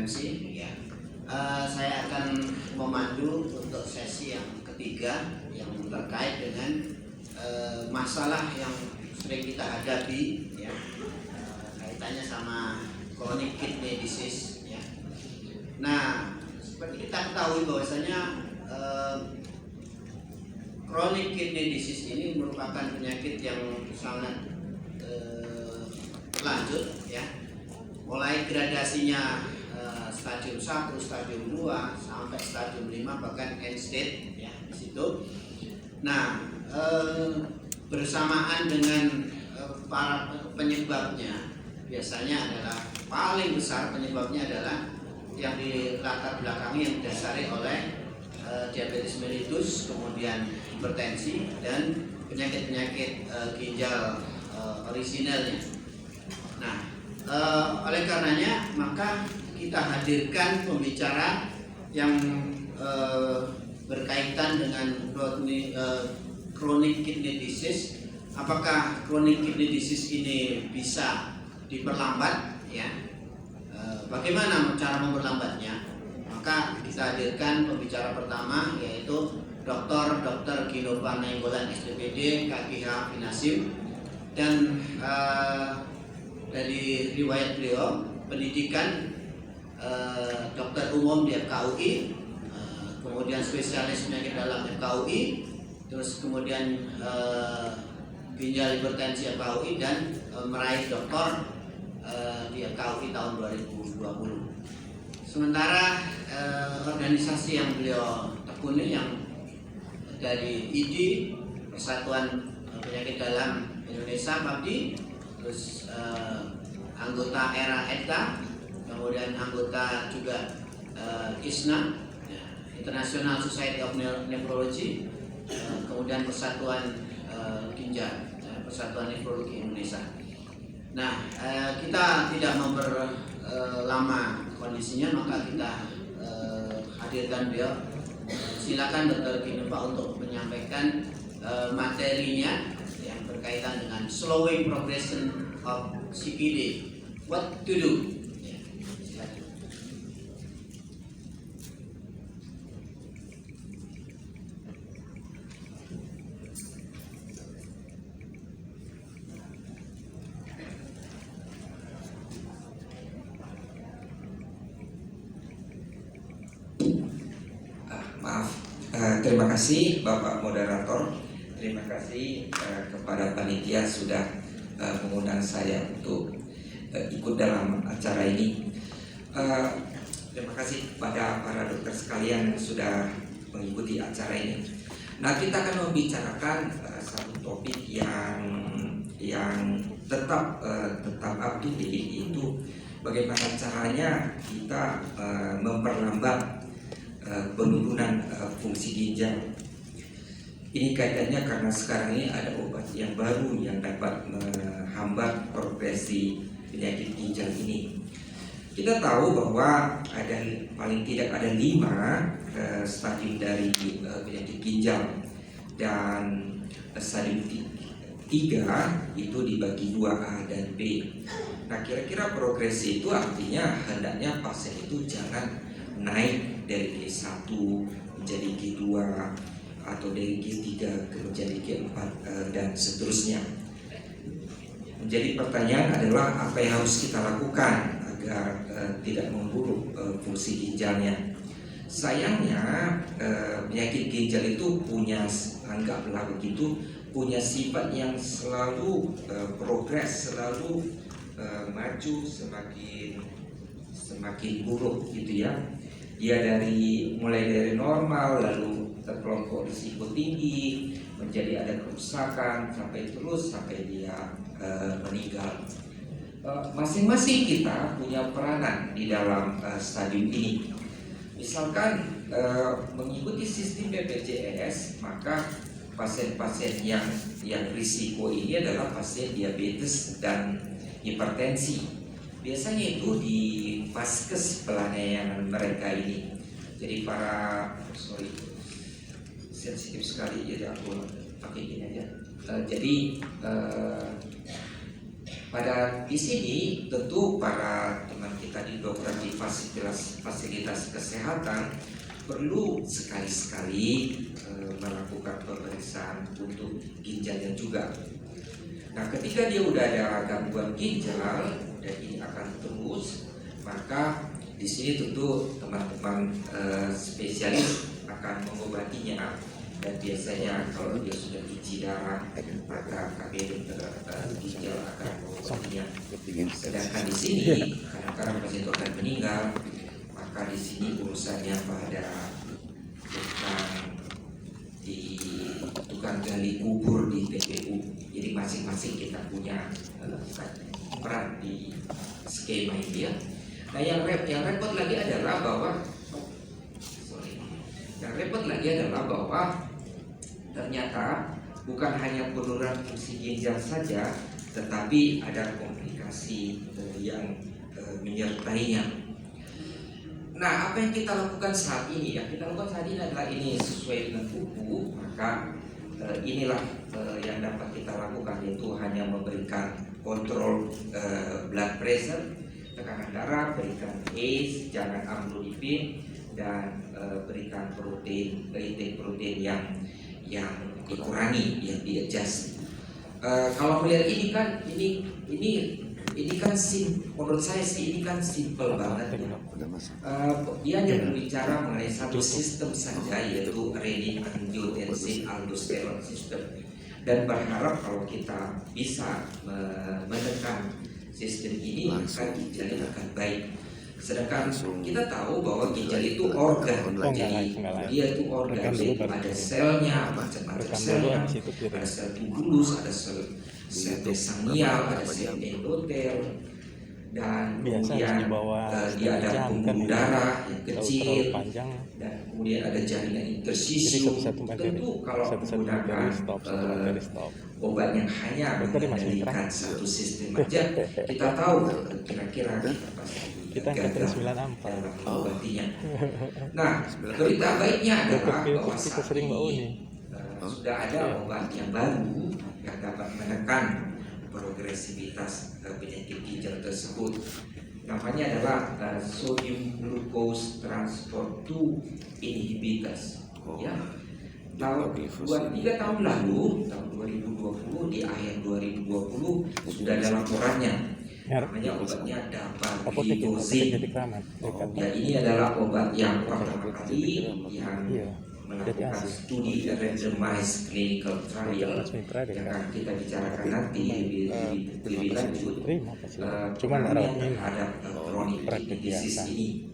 MC ya. Saya akan memandu untuk sesi yang ketiga yang terkait dengan masalah yang sering kita hadapi ya, kaitannya sama chronic kidney disease ya. Nah, seperti kita ketahui bahwasanya chronic kidney disease ini merupakan penyakit yang sangat lanjut ya, mulai gradasinya stadium 1, stadium 2 sampai stadium 5 bahkan end stage ya di situ. Nah, bersamaan dengan para penyebabnya biasanya adalah paling besar penyebabnya adalah yang di latar belakangi yang didasari oleh diabetes mellitus, kemudian hipertensi dan penyakit-penyakit ginjal orisinalnya. Nah, oleh karenanya maka kita hadirkan pembicara yang berkaitan dengan chronic kidney disease. Apakah chronic kidney disease ini bisa diperlambat? Ya, bagaimana cara memperlambatnya? Maka kita hadirkan pembicara pertama yaitu Dr. Ginova Nainggolan SDPD KGH Finasim, dan dari riwayat beliau pendidikan dokter umum di FKUI, kemudian spesialis penyakit dalam FKUI, terus kemudian ginjal hipertensi FKUI dan meraih doktor di FKUI tahun 2020. Sementara organisasi yang beliau tekuni yang dari IDI, Persatuan Penyakit Dalam Indonesia PAPDI, terus anggota ERA ETA, kemudian anggota juga ISNA, International Society of Nephrology, kemudian Persatuan Ginjal, Persatuan Nefrologi Indonesia. Nah, kita tidak memperlama kondisinya, maka kita hadirkan beliau. Silakan Dr. Ginova untuk menyampaikan materinya yang berkaitan dengan slowing progression of CKD. What to do? Terima kasih Bapak Moderator, terima kasih kepada panitia sudah mengundang saya untuk ikut dalam acara ini. Terima kasih kepada para dokter sekalian yang sudah mengikuti acara ini. Nah, kita akan membicarakan satu topik yang tetap up to date, itu bagaimana caranya kita memperlambat penurunan fungsi ginjal. Ini kaitannya karena sekarang ini ada obat yang baru yang dapat menghambat progresi penyakit ginjal ini. Kita tahu bahwa ada paling tidak ada 5 stadium dari penyakit ginjal, dan stadium 3 itu dibagi 2A dan B. Nah, kira-kira progresi itu artinya hendaknya pasien itu jangan naik dari G1 menjadi G2 atau dari G3 menjadi G4 dan seterusnya. Menjadi pertanyaan adalah apa yang harus kita lakukan agar tidak memburuk fungsi ginjalnya. Sayangnya penyakit ginjal itu punya, anggaplah begitu, punya sifat yang selalu progres, selalu maju semakin buruk gitu ya. Dia mulai dari normal lalu terkelompok risiko tinggi menjadi ada kerusakan sampai dia meninggal. Masing-masing kita punya peranan di dalam stadium ini. Misalkan mengikuti sistem BPJS, maka pasien-pasien yang risiko ini adalah pasien diabetes dan hipertensi. Biasanya itu di vaskes pelayanan mereka ini. Jadi sensitif sekali, jadi aku pakai gini aja. Jadi Pada di sini tentu para teman kita di dokter di fasilitas kesehatan perlu sekali-sekali melakukan pemeriksaan untuk ginjalnya juga. Nah, ketika dia udah ada gangguan ginjal dan ini akan terus, maka di sini tentu teman-teman spesialis akan mengobatinya. Dan biasanya kalau dia sudah cuci darah, maka kami dokter ginjal akan mengobatinya. Sedangkan di sini kadang-kadang pasien itu akan meninggal, maka di sini urusannya pada tukang gali kubur di TPU. Jadi masing-masing kita punya peran di skema ini ya. Nah, yang repot lagi adalah bahwa ternyata bukan hanya penurunan fungsi ginjal saja, tetapi ada komplikasi yang menyertainya. Nah, apa yang kita lakukan saat ini? Yang kita lakukan saat ini adalah ini sesuai dengan buku, maka inilah yang dapat kita lakukan, yaitu hanya memberikan kontrol blood pressure, tekanan darah, berikan ACE, jangan amlodipin, dan berikan intake protein yang dikurangi, yang di-adjust. Kalau melihat ini kan menurut saya sih ini kan simple banget ya. Dia hanya berbicara mengenai satu sistem saja, yaitu renin-angiotensin aldosteron system, dan berharap kalau kita bisa menekan sistem ini maka ginjal akan baik. Sedangkan kita tahu bahwa ginjal itu organ, jadi dia itu organ, jadi ada selnya, macam-macam selnya, ada sel tubulus, ada sel vesanial, ada sel endotel, dan kemudian dia ada pembuluh darah yang kecil, dan kemudian ada jaringan interstisium. Tentu kalau menggunakan obat yang hanya mengendalikan satu sistem aja, kita tahu kira-kira kita gagal dalam mengobatinya. Nah, berita baiknya adalah bahwa saat ini sudah ada obat yang baru yang dapat menekan progresivitas penyakit ginjal tersebut. Namanya adalah sodium glucose transport 2 inhibitors. Ya. Tahun 3 tahun lalu, tahun 2020, di akhir 2020 sudah ada laporannya. Namanya obatnya dapagliflozin. Ya, ini adalah obat yang pertama kali yang melakukan studi randomized clinical trial yang akan kita bicarakan nanti lebih lanjut terhadap chronic kidney disease ini.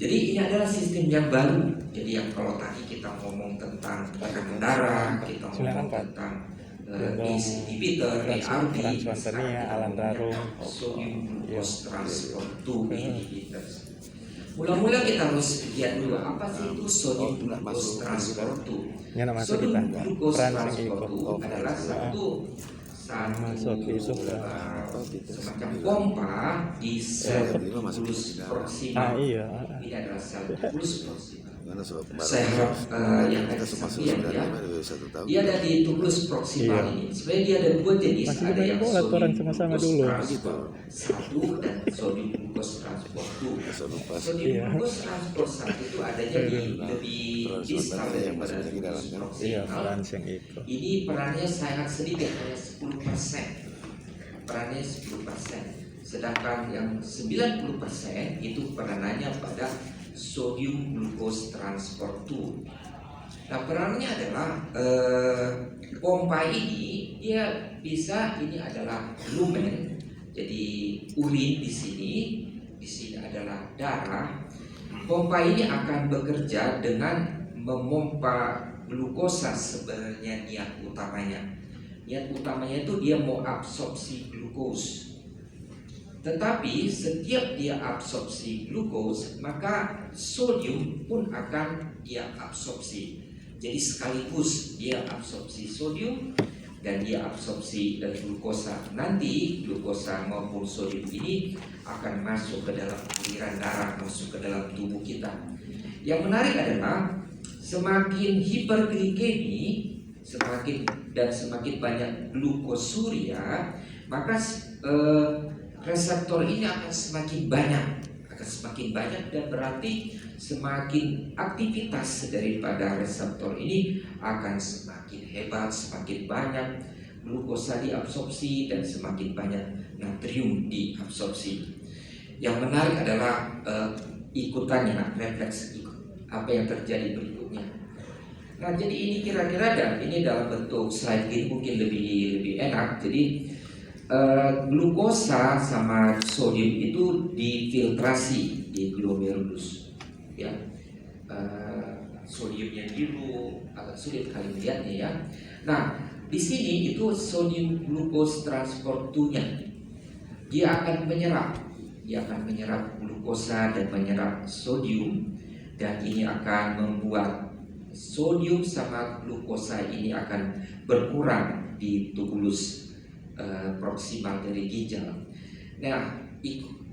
Jadi ini adalah sistem yang baru. Jadi yang kalau tadi kita ngomong tentang tekanan darah, kita ngomong tentang ACE inhibitor, ARB, sodium glucose transport 2 inhibitors. Mula-mula kita harus lihat dulu apa sih itu sodium glucose transport 2. Sodium glucose transport 2 adalah satu semacam pompa di sel tubulus proximal. Ini adalah sel tubulus proximal. Saya harap yang ada kesaksian ya, dia ada di tubulus proximal ini. Sebenarnya dia ada dua jenis, ada yang sodium glucose transport 1 dan sodium glucose transport 2. Sodium glucose transport 1 itu adanya di lebih distal daripada tubulus proximal. Ini perannya sangat sedikit, hanya 10%. Perannya 10%. Sedangkan yang 90% itu peranannya pada sodium glucose transport 2. Nah, perannya adalah pompa ini dia bisa, ini adalah lumen, jadi urin di sini adalah darah. Pompa ini akan bekerja dengan memompa glukosa. Sebenarnya niat utamanya itu dia mau absorpsi glukos. Tetapi setiap dia absorpsi glukos, maka sodium pun akan dia absorpsi. Jadi sekaligus dia absorpsi sodium dan dia absorpsi glukosa. Nanti glukosa maupun sodium ini akan masuk ke dalam aliran darah, masuk ke dalam tubuh kita. Yang menarik adalah semakin hiperglikemi, semakin banyak glukosuria, maka reseptor ini akan semakin banyak dan berarti semakin aktivitas daripada reseptor ini akan semakin hebat, semakin banyak glukosa diabsorpsi dan semakin banyak natrium diabsorpsi. Yang menarik adalah ikutannya, refleks apa yang terjadi berikutnya. Nah, jadi ini kira-kira, dan ini dalam bentuk slide ini mungkin lebih enak. Jadi glukosa sama sodium itu difiltrasi di glomerulus, ya. Sodiumnya biru, agak sulit kali melihatnya ya. Nah, di sini itu sodium glucose transport 2-nya, dia akan menyerap glukosa dan menyerap sodium, dan ini akan membuat sodium sama glukosa ini akan berkurang di tubulus proksimal dari ginjal. Nah,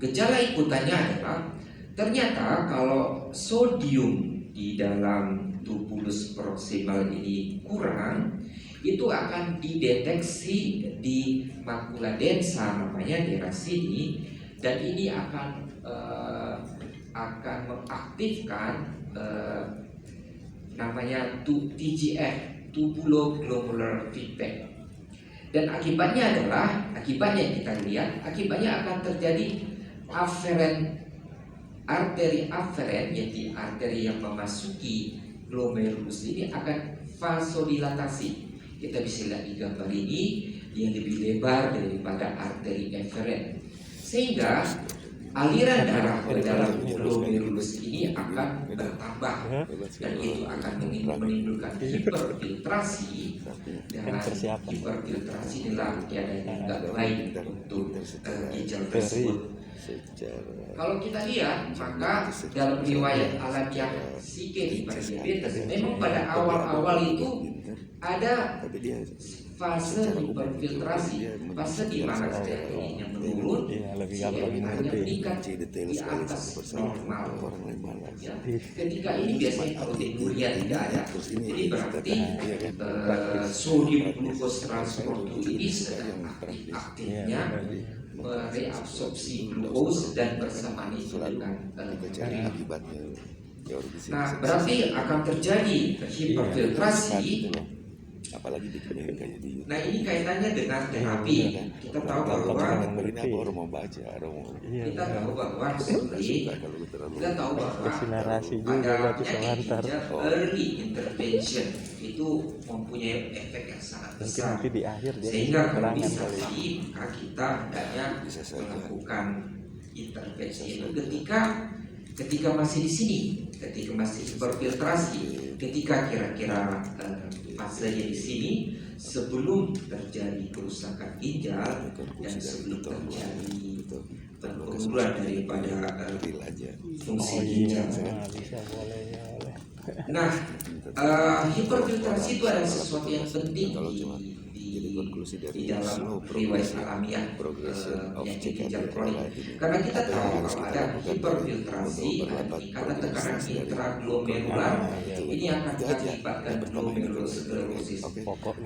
gejala ikutannya adalah ternyata kalau sodium di dalam tubulus proksimal ini kurang, itu akan dideteksi di makula densa, namanya daerah sini, dan ini akan mengaktifkan namanya TGF, tubuloglomerular feedback. Dan akibatnya kita lihat, akibatnya akan terjadi arteri aferen, yaitu arteri yang memasuki glomerulus ini akan vasodilatasi. Kita bisa lihat di gambar ini, dia lebih lebar daripada arteri eferen, sehingga aliran darah ke dalam glomerulus ini akan bertambah, dan itu akan menimbulkan hiperfiltrasi, dan hiperfiltrasi adalah tiada yang lain untuk ginjal tersebut. Kalau kita lihat, maka dalam riwayat alamiah psike hiperdiabetes, memang pada awal-awal itu ada fase hiperfiltrasi, fase di mana steroidnya menurun, CRP-nya meningkat di atas normal. Ya. Ketika ini biasanya proteinuria tidak ada, jadi berarti sodium glucose transport ini sedang aktifnya mereabsorpsi glukos dan bersamaan itu dengan nah, berarti akan terjadi hiperfiltrasi. Apalagi dikelilingi kayak di YouTube. Nah, ini kaitannya dengan terapi. Kita tahu bahwa orang mau baca, kita tahu bahwa early intervention itu mempunyai efek yang sangat besar. Sehingga kalau bisa maka kita hendaknya melakukan intervensi itu ketika masih di sini, ketika masih berfiltrasi, ketika kira-kira fasenya di sini, sebelum terjadi kerusakan ginjal dan sebelum terjadi penurunan daripada fungsi ginjal. Nah, hiperfiltrasi itu adalah sesuatu yang penting di dalam riwayat alamiah penyakit ginjal kronik. Karena kita tahu kalau ada hiperfiltrasi, karena tekanan intraglomerular ini akan mengakibatkan glomerulosclerosis.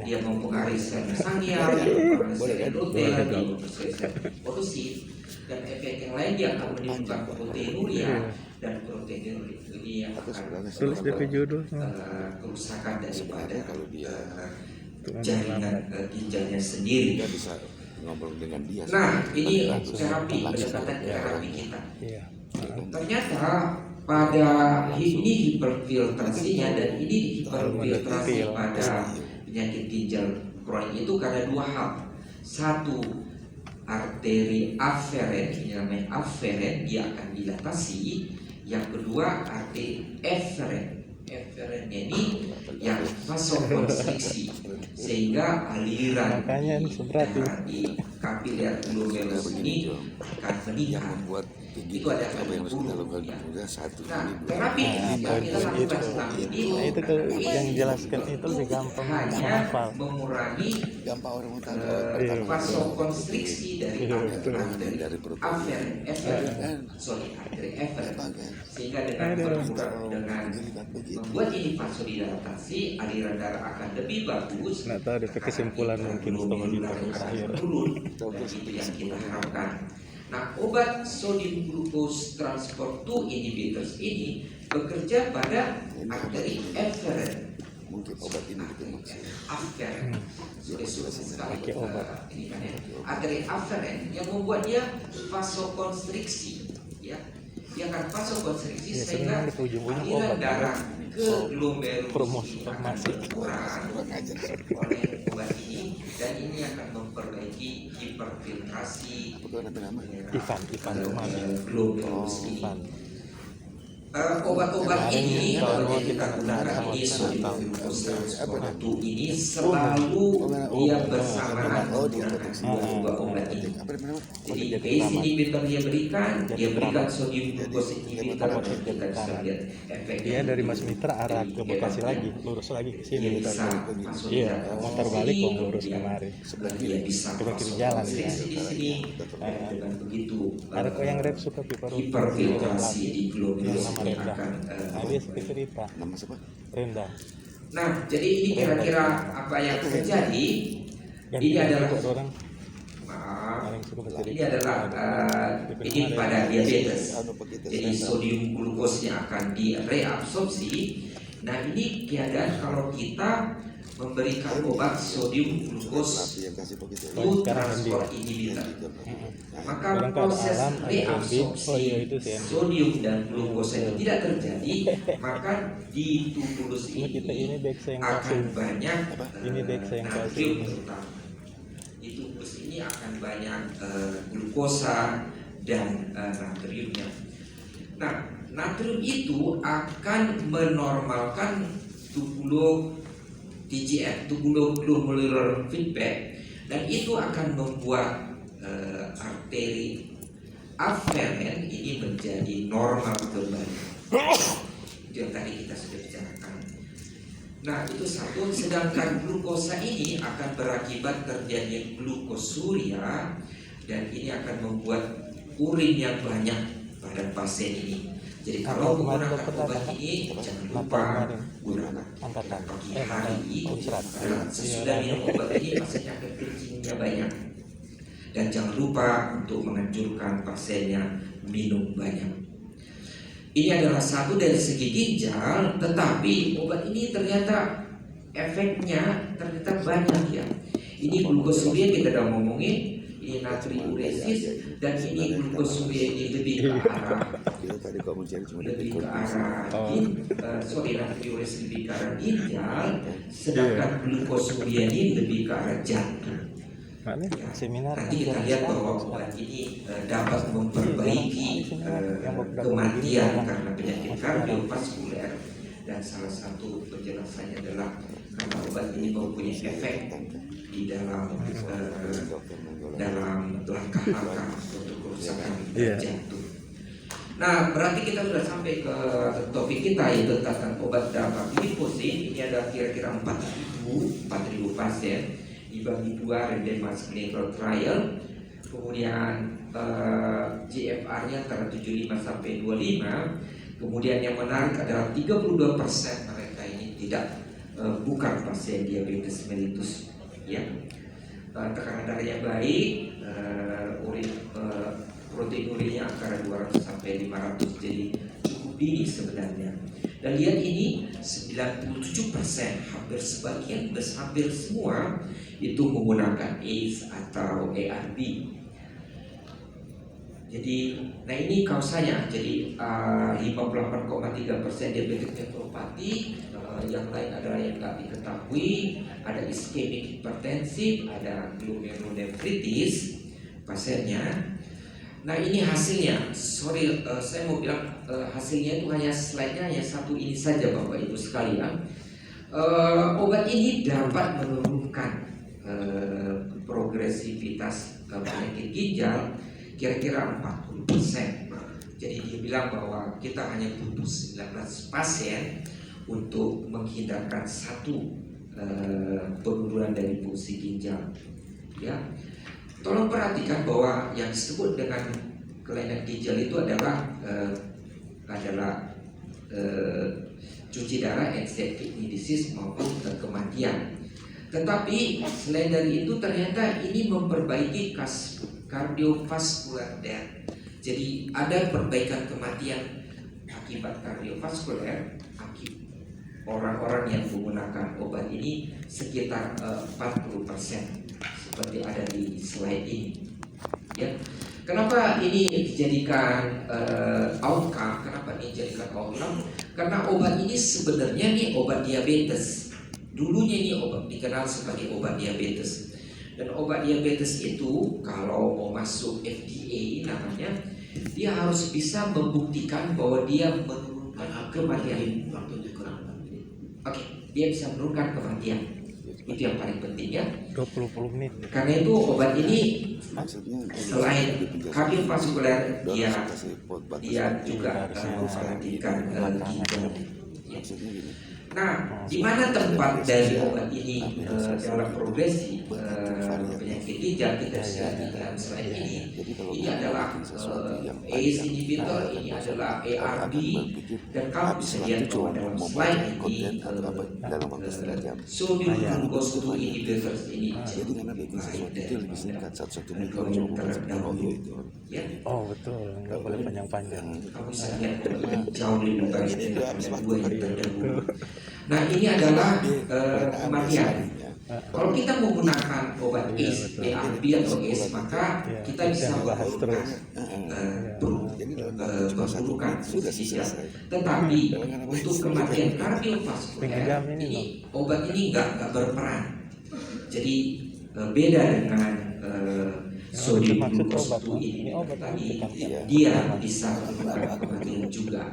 Dia mempengaruhi sel sangya, mempengaruhi sel endotel, mempengaruhi sel korosif, dan efek yang lain dia akan menimbulkan proteinuria, dan proteinuria ini akan kerusakan daripada jaringan ginjalnya sendiri. Kita bisa ngobrol dengan dia. Nah, ini terapi berdasarkan terapi kita. Ternyata pada ini hiperfiltrasinya, dan ini hiperfiltrasi pada penyakit ginjal kronik itu karena dua hal. Satu, arteri aferen, ini namanya aferen, dia akan dilatasi. Yang kedua, arteri eferen. Eferennya ini yang vasokonstriksi, sehingga aliran di kapiler glomerulus ini akan meningkat. Itu ada apa yang harus kita lakukan? ya. Udah satu Nah, ini dua. terapi yang kita lakukan selama ini Nah itu tuh yang jelaskan itu lebih gampang hanya menghafal. mengurangi Gampang orang mau tahu. vasokonstriksi dari Dari perut. afferent artery efferent, sehingga dengan membuat ini vasodilatasi, aliran darah akan lebih bagus. Nggak tahu deh kesimpulan mungkin setengah di terakhir. Turun, dan itu yang kita harapkan. Nah, obat sodium glucose transport 2 inhibitors ini bekerja pada arteri efferent. Mungkin obat ini gitu maksudnya. Afferent. Sudah sekali Pakai obat. ini kan ya. Arteri afferent yang membuat dia vasokonstriksi, ya. Yang akan vasokonstriksi Ya, sehingga sebenarnya di ujung-ujung aliran obat. darah ke glomerulus Promosi akan farmasi. berkurang oleh obat ini, dan ini akan memperbaiki hiperfiltrasi Ivan glomerulus ini. Ivan. Obat-obat ini Kemarin kalau kita kalau gunakan kita ini gunakan sodium glucose transport 2 ini selalu dia bersamaan menggunakan dua obat ini. Jadi ACE inhibitor dia berikan sodium glucose inhibitor, dan kita bisa lihat efeknya. Dia dari Mas Mitra arah ke Bekasi lagi, lurus lagi ke sini. Dia bisa Iya, muter balik kok lurus kemarin. Dia bisa Coba kiri jalan ya. di sini, dengan begitu Ada kok yang rep suka piparu. hiperfiltrasi di glomerulus Nama ini Renda. akan Nah, dia cerita. Nama siapa? Renda. Nah, jadi ini kira-kira apa yang terjadi. Ganti Ini adalah kok orang maaf, yang suka ini bercerita. adalah ini pada diabetes. Jadi sodium glukosnya akan direabsorpsi. Nah, ini keadaan kalau kita memberikan obat sodium glukos Yang kasih begitu. itu transport inhibitor. Maka Sekarang keadaan proses alam, ada reabsorpsi oh iya, itu CNB. sodium dan glukosa itu tidak terjadi, maka di tubulus Ini kita ini back saya yang akan kasih. banyak Ini back saya yang kasih. natrium terutama. Di tubulus ini akan banyak glukosa dan natriumnya. Nah, natrium itu akan menormalkan TGF, tubulo-glomerular feedback, dan itu akan membuat arteri afferent ini menjadi normal kembali. Itu yang tadi kita sudah bicarakan. Nah, itu satu. Sedangkan glukosa ini akan berakibat terjadinya glukosuria, dan ini akan membuat urin yang banyak pada pasien ini. Jadi kalau menggunakan obat ini jangan lupa gunakan Angkatan. pagi hari. Konsrat. Sesudah minum obat ini pasiennya akan kencingnya banyak. Dan jangan lupa untuk menganjurkan pasiennya minum banyak. Ini adalah satu dari segi ginjal, tetapi obat ini ternyata efeknya ternyata banyak ya. Ini glukosuria kita udah ngomongin, ini natriuresis, dan ini glukosuria ini lebih ke arah Kita tadi kok mencari cuma lebih ke arah natriuresis lebih ke arah ginjal, sedangkan glukosuria ini lebih ke arah jantung. Mana? Ya. Seminar. Nanti kita lihat bahwa obat ini dapat memperbaiki kematian karena penyakit kardiovaskuler, dan salah satu penjelasannya adalah karena obat ini mempunyai efek di dalam langkah-langkah untuk kerusakan jantung. Nah, berarti kita sudah sampai ke topik kita, yaitu tentang obat dampak glifosin. Ini ada kira-kira 4.000 pasien dibagi dua randomized clinical trial. Kemudian GFR-nya antara 75 sampai 25. Kemudian yang menarik adalah 32% mereka ini bukan pasien diabetes mellitus, ya. Tekanan darahnya baik, protein urinnya antara 200 sampai 500, jadi cukup tinggi sebenarnya. Dan lihat ini 97%, hampir semua itu menggunakan ACE atau ARB. Jadi, nah ini kausanya. Jadi 58,3% diabetes nephropathy, yang lain adalah yang nggak diketahui, ada ischemic hipertensif, ada glomerulonefritis pasiennya. Nah ini hasilnya, saya mau bilang hasilnya itu hanya slide-nya hanya satu ini saja Bapak Ibu sekalian. Obat ini dapat menurunkan progresivitas penyakit ginjal kira-kira 40%. bilang bahwa kita hanya butuh 19 pasien untuk menghindarkan satu penurunan dari fungsi ginjal. Ya, tolong perhatikan bahwa yang disebut dengan kelainan ginjal itu adalah cuci darah, end-stage disease maupun kematian. Tetapi selain dari itu ternyata ini memperbaiki kardiovaskular death. Jadi ada perbaikan kematian akibat kardiovaskuler orang-orang yang menggunakan obat ini sekitar 40%, seperti ada di slide ini. Ya, kenapa ini dijadikan outcome? Kenapa ini dijadikan outcome? Karena obat ini sebenarnya nih obat diabetes. Dulunya ini obat dikenal sebagai obat diabetes. Dan obat diabetes itu kalau mau masuk FDA namanya, dia harus bisa membuktikan bahwa dia menurunkan kematian. Waktunya kurang. Oke, dia bisa menurunkan kematian. Itu yang paling penting ya. 20 menit. Karena itu obat ini Maksudnya selain kardiovaskuler, dia kasih pot batas. juga memperhatikan ginjal. Maksudnya gini. Nah, di mana tempat dari obat ini dalam progresi penyakit ginjal kita bisa lihat dalam slide ini. Ini adalah ACE inhibitor, ini adalah ARB, dan kamu bisa lihat bahwa dalam slide ini dalam waktu setengah jam. sodium glucose 2 inhibitors ini Jadi karena bikin sesuatu itu lebih singkat 1 menit kalau yang cuma terdahulu. itu. Ya, Oh betul, nggak boleh panjang-panjang. kamu bisa lihat jauh lebih baik daripada dua yang terdahulu. Nah, ini adalah kematian. Kalau kita menggunakan obat ACE, ARB atau ACE, maka kita bisa bahas terus. memburukan fungsi ginjal. Tetapi untuk kematian kardiovaskuler ini obat ini nggak berperan. Jadi beda dengan sodium glucose 2 ini tadi, dia bisa menyebabkan kematian juga.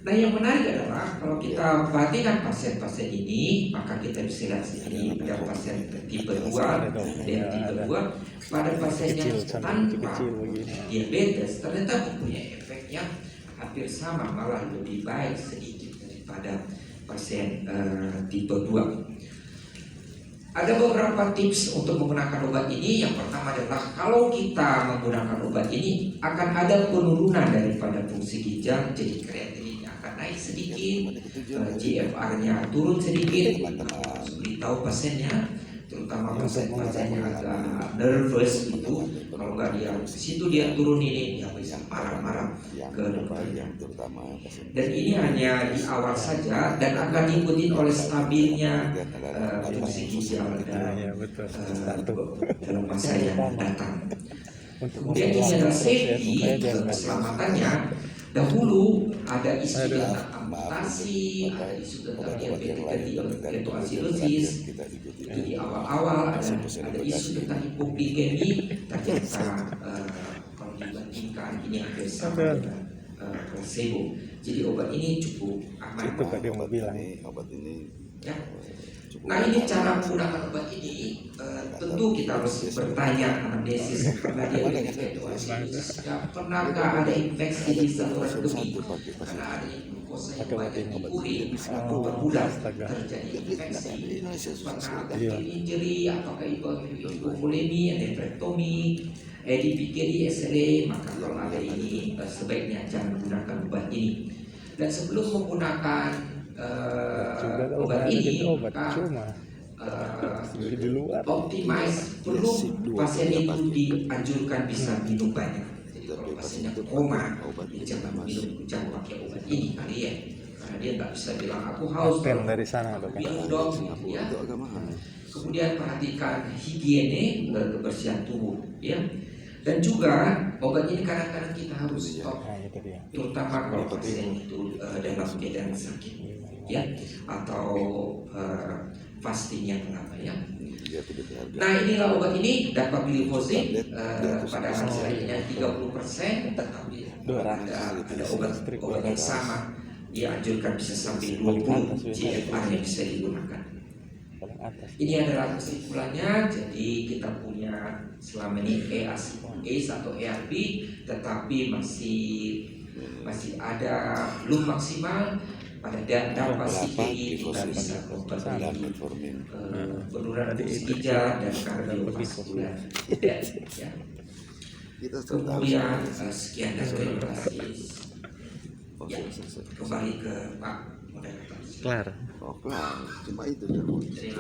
Nah, yang menarik adalah kalau kita perhatikan pasien-pasien ini, maka kita bisa lihat sini pada pasien tipe 2 dan tipe 2 pada pasien yang tanpa diabetes ternyata mempunyai efek yang hampir sama, malah lebih baik sedikit daripada pasien tipe 2. Ada beberapa tips untuk menggunakan obat ini. Yang pertama adalah kalau kita menggunakan obat ini akan ada penurunan daripada fungsi ginjal, jadi kreatininnya akan naik sedikit, GFR-nya turun sedikit. Harus beritahu pasiennya, terutama pasien-pasien yang agak nervous itu, kalau nggak dia situ dia turun ini, dia bisa marah-marah ke dokternya. Dan ini hanya di awal saja dan akan diikuti oleh stabilnya fungsi ginjal dalam masa yang datang. Kemudian ini adalah safety, keselamatannya. Dahulu ada isu tentang amputasi, ada isu tentang diabetes ketoasidosis. Itu di awal-awal ada isu tentang hipoglikemi. Ternyata kalau dibandingkan ini hampir sama dengan placebo. Jadi obat ini cukup aman. Itu tadi yang mau bilang. Obat ini Ya. Nah, ini cara menggunakan obat ini tentu kita harus bertanya anamnesis karena dia ketoasidosis. Pernahkah ada infeksi di saluran kemih? Karena ada glukosa yang banyak di urin mempermudah terjadi infeksi. Pernah ada injury, apakah itu hipofulemi, nephrectomy, ADPKD, SLA, maka kalau ada ini sebaiknya jangan menggunakan obat ini. Dan sebelum menggunakan obat ini, maka optimize perlu pasien itu dianjurkan bisa minum banyak. Jadi kalau pasiennya koma, jangan pakai obat ini kali ya, karena dia nggak bisa bilang aku haus dari sana, minum dong, ya. Kemudian perhatikan higiene kebersihan tubuh, ya. Dan juga obat ini kadang-kadang kita harus stop, terutama kalau pasien itu dalam keadaan sakit, ya, atau fasting yang lama, ya. Nah, inilah obat ini dapat glifosit pada hasilnya 30%, tetapi ada obat yang sama dianjurkan bisa sampai 20 GFR yang bisa digunakan. Ini adalah kesimpulannya. Jadi kita punya selama ini ACE atau ARB, tetapi masih masih ada belum maksimal pada data pasti Berapa ini kita bisa dan metformin. penurunan fungsi ginjal dan kardiovaskular. Ya. Kita sudah tahu. Kemudian sekian dan terima kasih. Oh, Ya, selesai. kembali ke Pak Moderator. Kelar. Oh, kelar. Cuma itu.